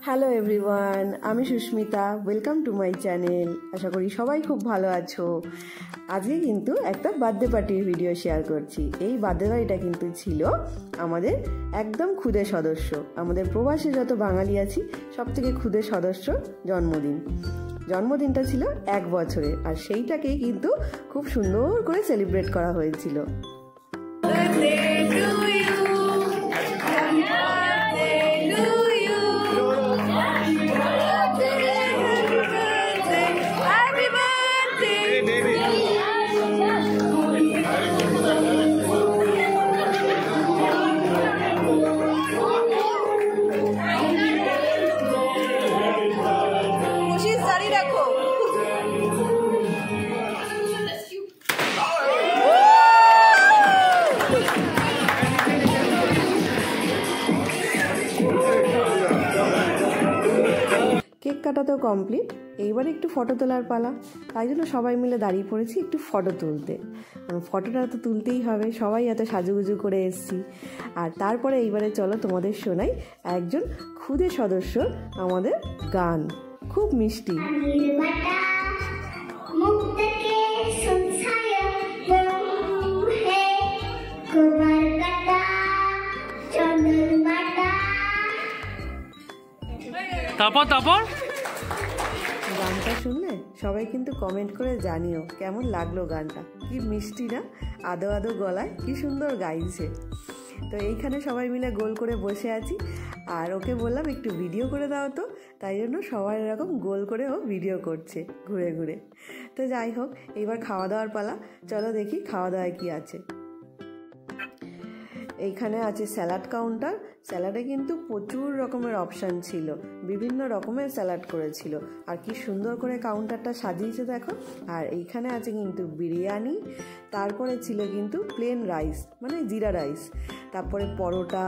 Hello everyone, আমি Susmita. Welcome to my channel. আশা করি সবাই খুব ভালো আছো। আজকে কিন্তু একটা বার্থডে পার্টির ভিডিও শেয়ার করছি। এই বার্থডে পার্টিটা কিন্তু ছিল আমাদের একদম ক্ষুদে সদস্য, আমাদের প্রবাসী যত বাঙালি আছি সব থেকে ক্ষুদে সদস্য জন্মদিনটা ছিল 1 বছরের, আর সেইটাকেই কিন্তু খুব সুন্দর করে সেলিব্রেট করা হয়েছিল। কেক কাটা তো কমপ্লিট, এইবার একটু ফটো তোলার পালা। তাই জন্য সবাই মিলে দাঁড়িয়ে পড়েছি একটু ফটো তুলতে। ফটোটা তো তুলতেই হবে, সবাই এত সাজুগুজু করে এসছি। আর তারপরে এইবারে চলো তোমাদের শোনাই একজন ক্ষুদে সদস্য আমাদের গান, খুব মিষ্টি। তারপর গানটা শুনলে সবাই কিন্তু কমেন্ট করে জানিও কেমন লাগলো গানটা। কি মিষ্টি না, আদো আদো গলায় কি সুন্দর গাইছে। তো এইখানে সবাই মিলে গোল করে বসে আছি, আর ওকে বললাম একটু ভিডিও করে দাও তো, তাই জন্য সবাই এরকম গোল করে ও ভিডিও করছে ঘুরে ঘুরে। তো যাই হোক, এইবার খাওয়া দাওয়ার পালা। চলো দেখি খাওয়া দাওয়ায় কি আছে। এইখানে আছে স্যালাড কাউন্টার। স্যালাডে কিন্তু প্রচুর রকমের অপশান ছিল, বিভিন্ন রকমের স্যালাড করেছিল, আর কি সুন্দর করে কাউন্টারটা সাজিয়েছে দেখো। আর এইখানে আছে কিন্তু বিরিয়ানি, তারপরে ছিল কিন্তু প্লেন রাইস মানে জিরা রাইস, তারপরে পরোটা,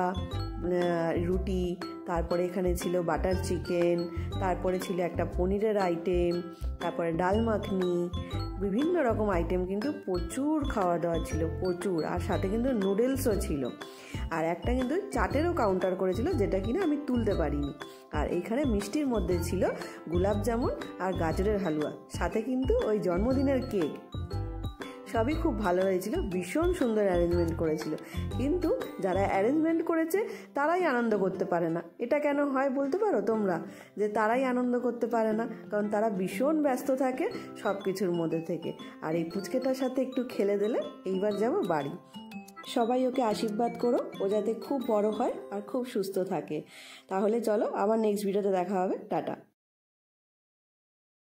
রুটি, তারপরে এখানে ছিল বাটার চিকেন, তারপরে ছিল একটা পনিরের আইটেম, তারপরে ডাল মাখনি, বিভিন্ন রকম আইটেম কিন্তু প্রচুর খাওয়া দাওয়া ছিল, প্রচুর। আর সাথে কিন্তু নুডলসও ছিল, আর একটা কিন্তু চাটেরও কাউন্টার করেছিল, যেটা কিনা আমি তুলতে পারিনি। আর এইখানে মিষ্টির মধ্যে ছিল গোলাপ জামুন আর গাজরের হালুয়া, সাথে কিন্তু ওই জন্মদিনের কেক। সবই খুব ভালো হয়েছিল, ভীষণ সুন্দর অ্যারেঞ্জমেন্ট করেছিল। কিন্তু যারা অ্যারেঞ্জমেন্ট করেছে তারাই আনন্দ করতে পারে না। এটা কেন হয় বলতে পারো তোমরা, যে তারাই আনন্দ করতে পারে না? কারণ তারা ভীষণ ব্যস্ত থাকে সব কিছুর মধ্যে থেকে। আর এই পুচকেটার সাথে একটু খেলে দিলে এইবার যাব বাড়ি। সবাই ওকে আশীর্বাদ করো, ও যাতে খুব বড় হয় আর খুব সুস্থ থাকে। তাহলে চলো, আবার নেক্সট ভিডিওতে দেখা হবে। টাটা।